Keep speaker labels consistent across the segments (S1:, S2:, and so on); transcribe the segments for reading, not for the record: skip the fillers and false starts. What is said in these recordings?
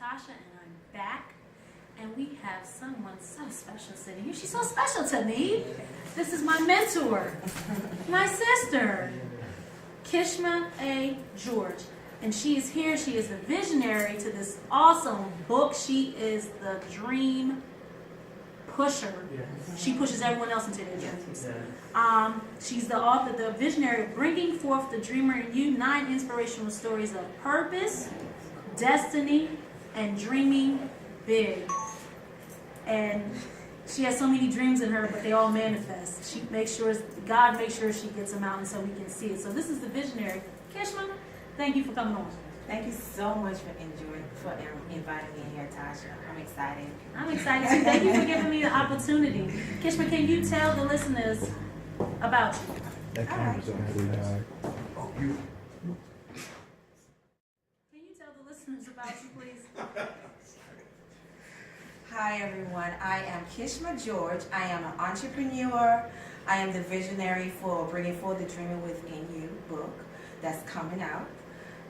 S1: Tasha, and I'm back. And we have someone so special sitting here. She's so special to me. This is my mentor, my sister, Kishma A. George. And she is here. She is a visionary to this awesome book. She is the dream pusher. Yes. She pushes everyone else into their dreams. Yes. She's the author, the visionary of Bringing Forth the Dreamer in You, 9 inspirational stories of purpose, destiny, and dreaming big. And she has so many dreams in her, but they all manifest. She makes sure, God makes sure she gets them out, and so we can see it. So this is the visionary. Kishma, thank you for coming on.
S2: Thank you so much for inviting me here, Tasha. I'm excited.
S1: I'm excited too. Thank you for giving me the opportunity. Kishma, can you tell the listeners about you?
S3: That camera's on every eye.
S1: Can you tell the listeners about you, please?
S2: Hi, everyone. I am Kishma George. I am an entrepreneur. I am the visionary for Bringing Forth the Dreamer Within You book that's coming out.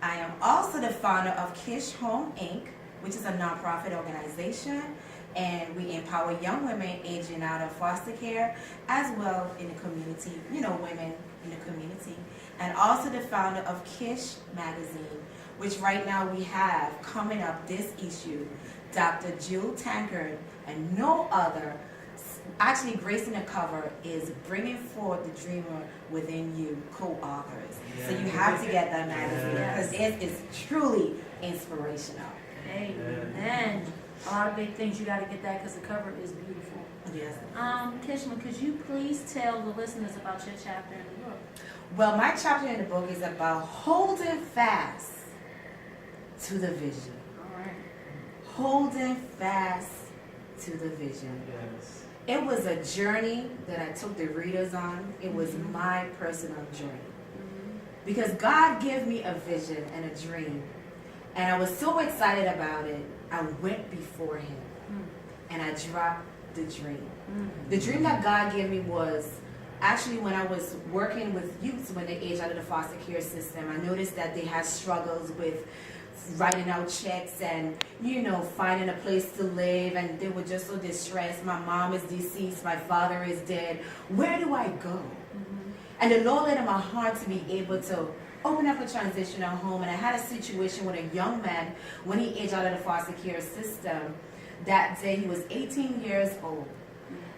S2: I am also the founder of Kish Home Inc., which is a nonprofit organization, and we empower young women aging out of foster care, as well in the community, women in the community. And also the founder of Kish Magazine, which right now we have coming up this issue, Dr. Jill Tankard and no other, actually gracing the cover is Bringing Forth the Dreamer Within You, co-authors. Yeah. So you have to get that magazine because it is truly inspirational.
S1: Amen. A lot of big things. You got to get that because the cover is beautiful.
S2: Yes.
S1: Kishma, could you please tell the listeners about your chapter in the book?
S2: Well, my chapter in the book is about holding fast to the vision.
S1: All right.
S2: Holding fast to the vision.
S3: Yes.
S2: It was a journey that I took the readers on. It was my personal journey. Because God gave me a vision and a dream. And I was so excited about it, I went before Him. And I dropped the dream. The dream that God gave me was actually when I was working with youth when they age out of the foster care system. I noticed that they had struggles with writing out checks and, finding a place to live, and they were just so distressed. My mom is deceased, my father is dead. Where do I go? And the Lord laid in my heart to be able to open up a transitional home. And I had a situation with a young man when he aged out of the foster care system. That day he was 18 years old.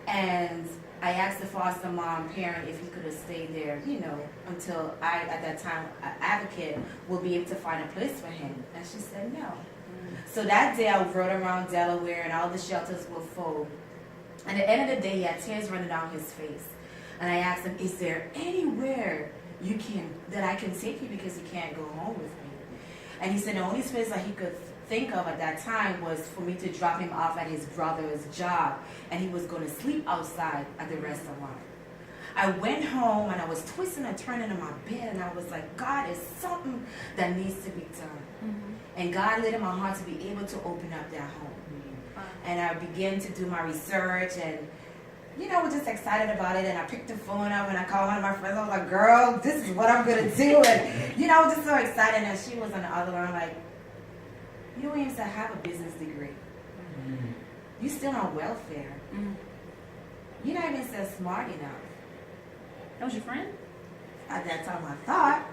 S2: And I asked the foster mom parent if he could have stayed there, until I, at that time, an advocate, will be able to find a place for him. And she said no. So that day I rode around Delaware and all the shelters were full. And at the end of the day, he had tears running down his face. And I asked him, is there anywhere that I can take you because you can't go home with me? And he said the only space that he could think of at that time was for me to drop him off at his brother's job, and he was going to sleep outside at the restaurant. I went home and I was twisting and turning in my bed, and I was like, God, is something that needs to be done. And God laid in my heart to be able to open up that home. And I began to do my research, and I was just excited about it. And I picked the phone up and I called one of my friends. I was like, girl, this is what I'm going to do. And I was just so excited. And she was on the other line like, you don't even have a business degree. You still on welfare. You're not even so smart enough.
S1: That was your friend?
S2: At that time I thought.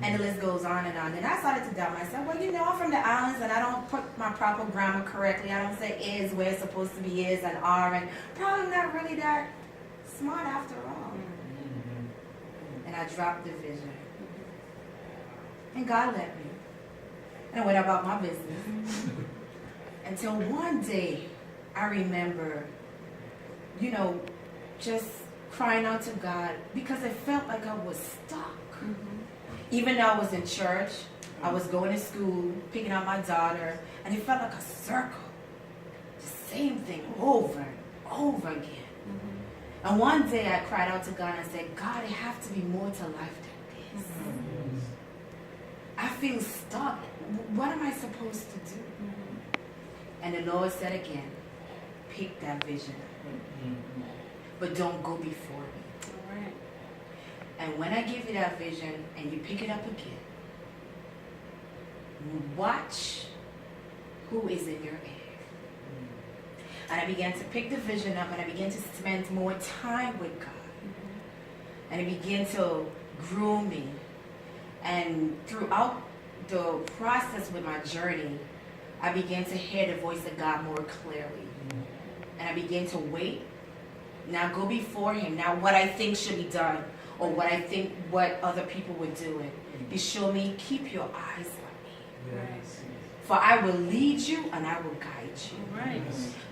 S2: And the list goes on and on. And I started to doubt myself. Well, I'm from the islands and I don't put my proper grammar correctly. I don't say is where it's supposed to be is and are. And probably not really that smart after all. And I dropped the vision. And God let me. And I went about my business. Until one day, I remember, just crying out to God because I felt like I was stuck. Even though I was in church, I was going to school, picking up my daughter, and it felt like a circle. The same thing over and over again. And one day I cried out to God and said, God, it has to be more to life than this. I feel stuck. What am I supposed to do? And the Lord said again, pick that vision. But don't go before me.
S1: All right.
S2: And when I give you that vision and you pick it up again, watch who is in your ear. And I began to pick the vision up, and I began to spend more time with God. And it began to groom me. And throughout the process with my journey, I began to hear the voice of God more clearly. And I began to wait. Now go before him. Now what I think should be done, or what other people were doing. He showed me, keep your eyes on me.
S4: Yes.
S2: For I will lead you and I will guide you.
S1: Right.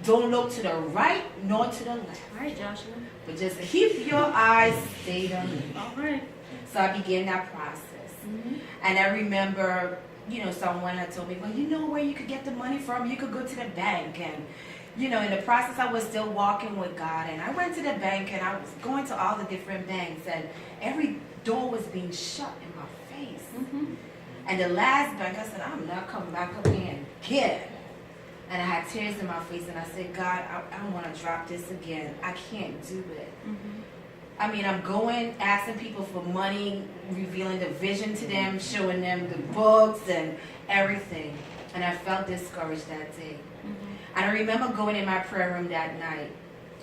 S2: Don't look to the right nor to the left.
S1: All right, Joshua.
S2: But just keep your eyes stayed on me.
S1: All right.
S2: So I began that process. And I remember, someone had told me, well, you know where you could get the money from? You could go to the bank. And, in the process, I was still walking with God. And I went to the bank, and I was going to all the different banks. And every door was being shut in my face. And the last bank, I said, I'm not coming back up here again. And I had tears in my face. And I said, God, I don't want to drop this again. I can't do it. I mean, I'm going, asking people for money, revealing the vision to them, showing them the books and everything. And I felt discouraged that day. And I remember going in my prayer room that night,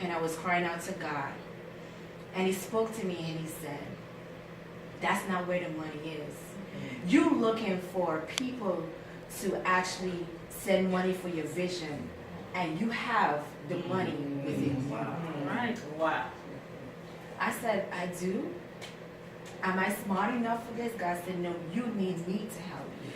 S2: and I was crying out to God. And he spoke to me and he said, that's not where the money is. You're looking for people to actually send money for your vision, and you have the money within you.
S4: Wow.
S1: Right.
S4: Wow.
S2: I said, I do? Am I smart enough for this? God said, no, you need me to help you.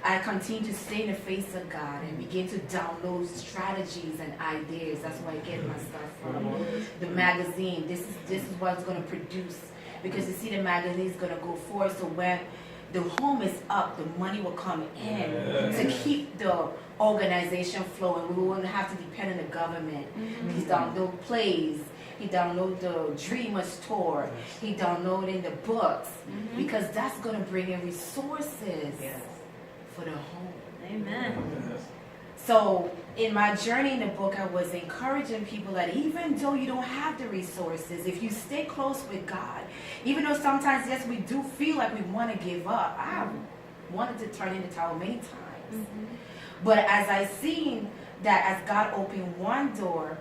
S2: I continued to stay in the face of God and begin to download strategies and ideas. That's where I get my stuff from. The magazine, this is what's going to produce. Because you see, the magazine is going to go forward. So when the home is up, the money will come in to keep the organization flowing. We won't have to depend on the government. He download plays. He download the Dreamers Tour. He downloading the books. Because that's going to bring in resources for the home.
S1: Amen.
S2: So in my journey in the book, I was encouraging people that even though you don't have the resources, if you stay close with God, even though sometimes, yes, we do feel like we want to give up. I wanted to turn in the towel many times. But as I seen that as God opened one door,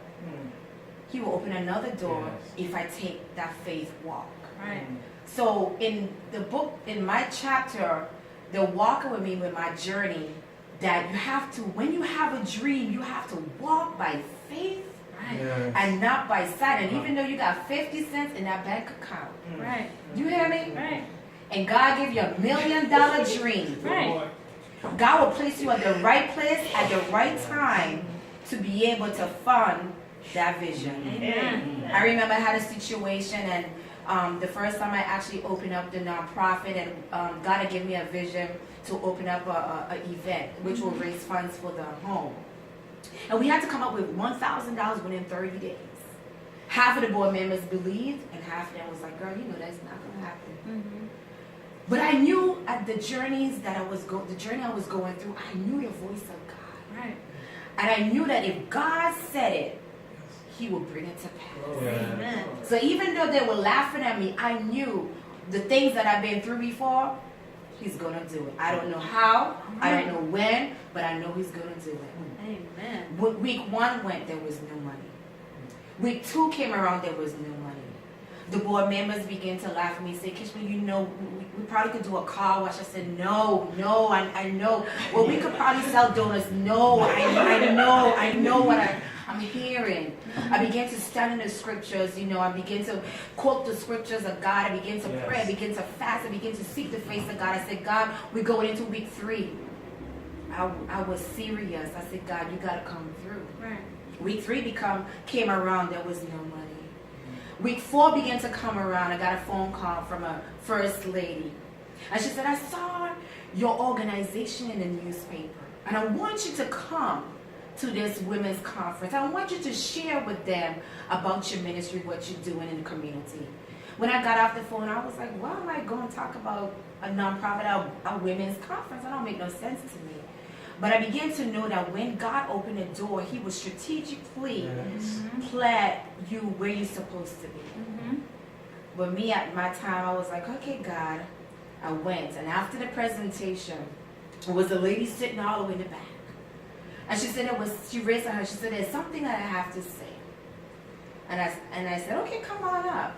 S2: he will open another door if I take that faith walk.
S1: Right.
S2: So in the book, in my chapter, they're walking with me with my journey, that you have to, when you have a dream, you have to walk by faith and not by sight. And even though you got 50 cents in that bank account,
S1: Right.
S2: you hear me?
S1: Right.
S2: And God give you $1 million dream.
S1: Right.
S2: God will place you at the right place at the right time to be able to fund that vision.
S1: Amen.
S2: I remember I had a situation, and the first time I actually opened up the nonprofit, and God had given me a vision to open up an event which will raise funds for the home. And we had to come up with $1,000 within 30 days. Half of the board members believed, and half of them was like, girl, you know that's not going to happen. But I knew at the journeys that the journey I was going through, I knew the voice of God.
S1: Right.
S2: And I knew that if God said it, he will bring it to pass.
S1: Amen.
S2: So even though they were laughing at me, I knew the things that I've been through before, he's going to do it. I don't know how, I don't know when, but I know he's going to do it.
S1: Amen.
S2: When week 1 went, there was no money. Week 2 came around, there was no money. The board members began to laugh at me and say, Kishma, we probably could do a car wash. I said, no, I know. Well, we could probably sell donuts. No, I know what I'm hearing. I began to stand in the scriptures, I began to quote the scriptures of God. I began to pray, I began to fast, I began to seek the face of God. I said, God, we're going into week 3. I was serious. I said, God, you got to come through.
S1: Right.
S2: Week 3 came around, there was no money. Week 4 began to come around. I got a phone call from a first lady. And she said, I saw your organization in the newspaper. And I want you to come to this women's conference. I want you to share with them about your ministry, what you're doing in the community. When I got off the phone, I was like, why am I going to talk about a nonprofit, a women's conference? That don't make no sense to me. But I began to know that when God opened the door, he would strategically plant you where you're supposed to be. But me, at my time, I was like, okay, God. I went. And after the presentation, there was a lady sitting all the way in the back. And she said she raised her hand. She said, there's something that I have to say. And I said, okay, come on up.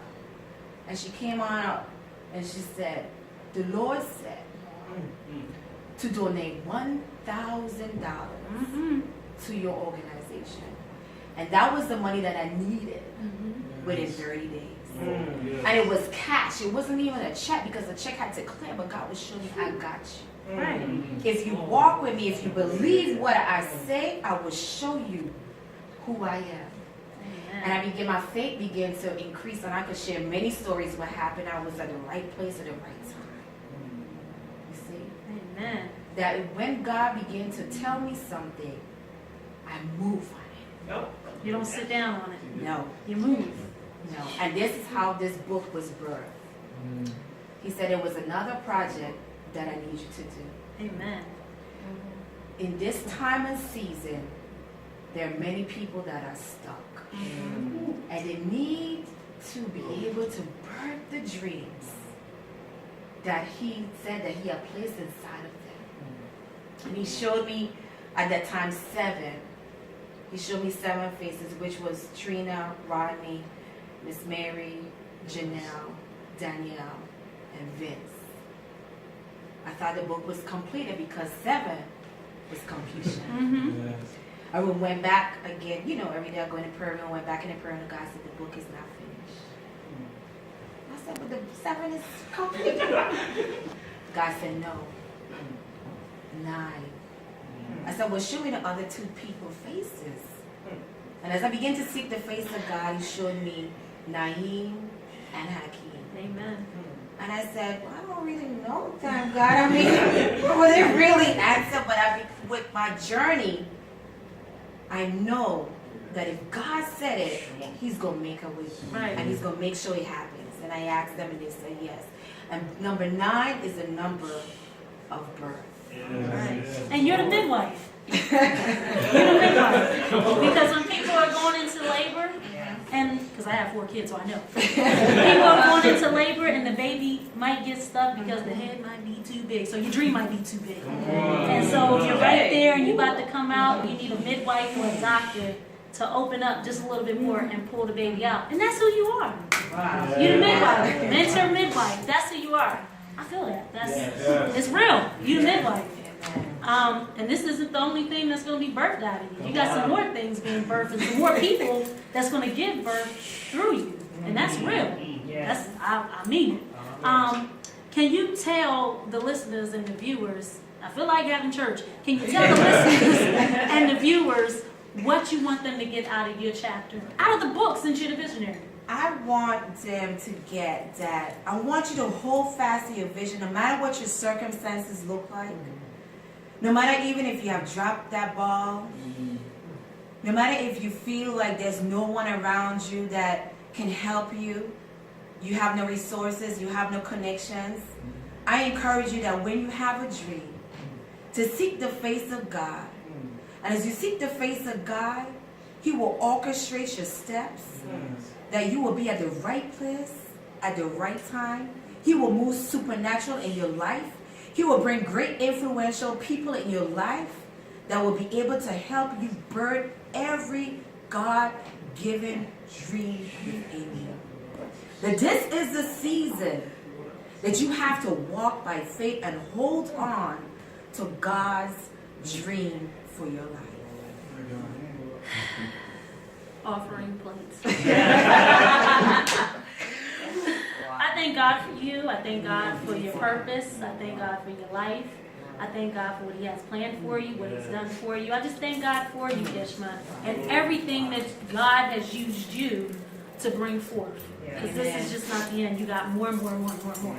S2: And she came on up and she said, the Lord said to donate $1,000 to your organization. And that was the money that I needed within 30 days. And it was cash. It wasn't even a check because the check had to clear, but God was showing me, I got you.
S1: Right.
S2: If you walk with me, if you believe what I say, I will show you who I am. And my faith began to increase, and I could share many stories what happened. I was at the right place at the right time. You see?
S1: Amen.
S2: That when God began to tell me something, I move on it.
S4: Nope.
S1: You don't sit down on it.
S2: No.
S1: You move.
S2: No. And this is how this book was birthed. He said it was another project that I need you to do.
S1: Amen.
S2: In this time and season, there are many people that are stuck. And they need to be able to birth the dreams that he said that he had placed inside of them. And he showed me at that time 7. He showed me 7 faces, which was Trina, Rodney, Miss Mary, Janelle, Danielle, and Vince. I thought the book was completed because 7 was completion. I went back again, every day I go in the prayer room, went back in the prayer room, and God said the book is not finished. I said, but the 7 is complete. God said, no. 9. I said, well, show me the other 2 people's faces. And as I began to seek the face of God, he showed me Naeem and Hakeem.
S1: Amen.
S2: And I said, well, I don't really know them, God. I mean, will they really answer? But with my journey, I know that if God said it, he's going to make a way.
S1: Right.
S2: And he's going to make sure it happens. And I asked them and they said yes. And number 9 is a number of birth.
S1: Right. And you're the midwife. You're the midwife. Because when people are going into labor, and because I have 4 kids, so I know. People are going into labor and the baby might get stuck because the head might be too big. So your dream might be too big. And so you're right there and you're about to come out. You need a midwife or a doctor to open up just a little bit more and pull the baby out. And that's who you are.
S4: Wow.
S1: You're the midwife. Mentor midwife. That's who you are. I feel that. It's real. You're the midwife. And this isn't the only thing that's going to be birthed out of you. You got some more things being birthed and some more people that's going to give birth through you. And that's real. I mean it. Can you tell the listeners and the viewers, I feel like having church, can you tell the listeners and the viewers what you want them to get out of your chapter? Out of the book, since you're the visionary.
S2: I want them to get that. I want you to hold fast to your vision, no matter what your circumstances look like. No matter even if you have dropped that ball. No matter if you feel like there's no one around you that can help you. You have no resources, you have no connections. I encourage you that when you have a dream, to seek the face of God. And as you seek the face of God, he will orchestrate your steps. That you will be at the right place, at the right time. He will move supernatural in your life. He will bring great influential people in your life that will be able to help you birth every God-given dream within you. That this is the season that you have to walk by faith and hold on to God's dream for your life.
S1: Offering plates. I thank God for you. I thank God for your purpose. I thank God for your life. I thank God for what he has planned for you, what he's done for you. I just thank God for you, Kishma, and everything that God has used you to bring forth. Because this is just not the end. You got more and more and more and more and more.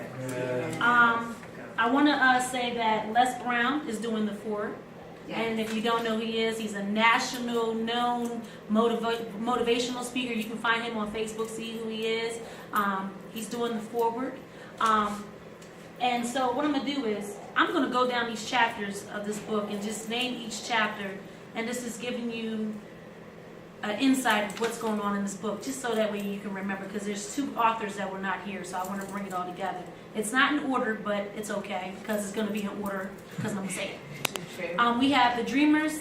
S1: I want to say that Les Brown is doing the forward. And if you don't know who he is, he's a national known motivational speaker. You can find him on Facebook, see who he is. He's doing the forward. And so what I'm going to do is, I'm going to go down these chapters of this book and just name each chapter. And this is giving you an insight of what's going on in this book, just so that way you can remember, because there's 2 authors that were not here, so I want to bring it all together. It's not in order, but it's okay, because it's going to be in order, because I'm going to say it. We have The Dreamers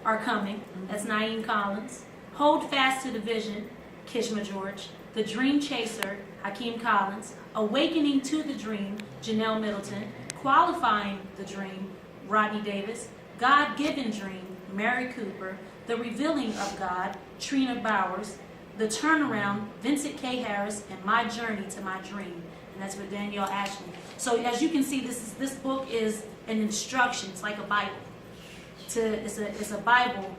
S1: are coming. That's Naeem Collins. Hold Fast to the Vision, Kishma George. The Dream Chaser, Hakeem Collins. Awakening to the Dream, Janelle Middleton. Qualifying the Dream, Rodney Davis. God-Given Dream, Mary Cooper. The Revealing of God, Trina Bowers. The Turnaround, Vincent K. Harris. And My Journey to My Dream. And that's with Danielle Ashley. So as you can see, this book is an instruction. It's like a Bible. It's a Bible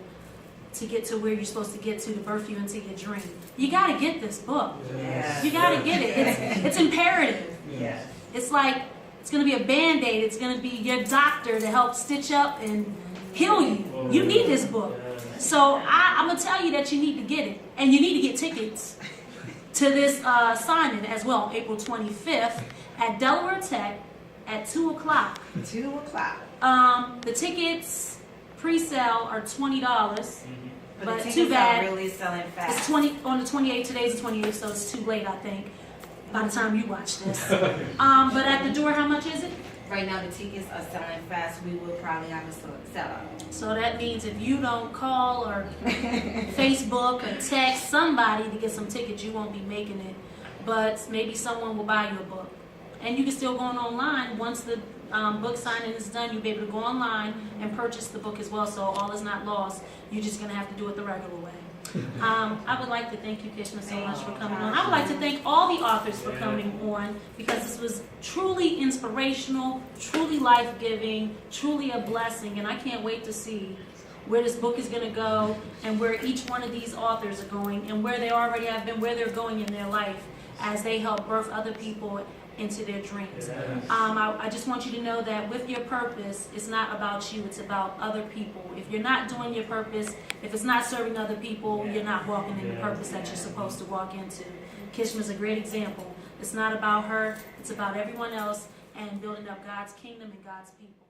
S1: to get to where you're supposed to get to birth you into your dream. You got to get this book.
S4: Yes.
S1: You got to get it. It's imperative.
S4: Yes.
S1: It's like it's going to be a Band-Aid. It's going to be your doctor to help stitch up and heal you. You need this book. So I'm going to tell you that you need to get it. And you need to get tickets to this signing as well, April 25th at Delaware Tech at 2 o'clock.
S2: 2 o'clock.
S1: The tickets pre-sale are $20.
S4: But
S1: But
S4: the tickets
S1: too bad.
S4: are really selling fast.
S1: It's 20 on the 28th. Today's the 28th, so it's too late, I think, by the time you watch this. But at the door, how much is it?
S2: Right now, the tickets are selling fast. We will probably have a sellout.
S1: So that means if you don't call or Facebook or text somebody to get some tickets, you won't be making it. But maybe someone will buy you a book. And you can still go on online. Once the book signing is done, you'll be able to go online and purchase the book as well. So all is not lost. You're just going to have to do it the regular way. I would like to thank you, Kishma, so much for coming on. I would like to thank all the authors for coming on because this was truly inspirational, truly life-giving, truly a blessing. And I can't wait to see where this book is going to go and where each one of these authors are going and where they already have been, where they're going in their life as they help birth other people into their dreams. I just want you to know that with your purpose, it's not about you, it's about other people. If you're not doing your purpose, if it's not serving other people, you're not walking in the purpose that you're supposed to walk into. Kishma's a great example. It's not about her, it's about everyone else and building up God's kingdom and God's people.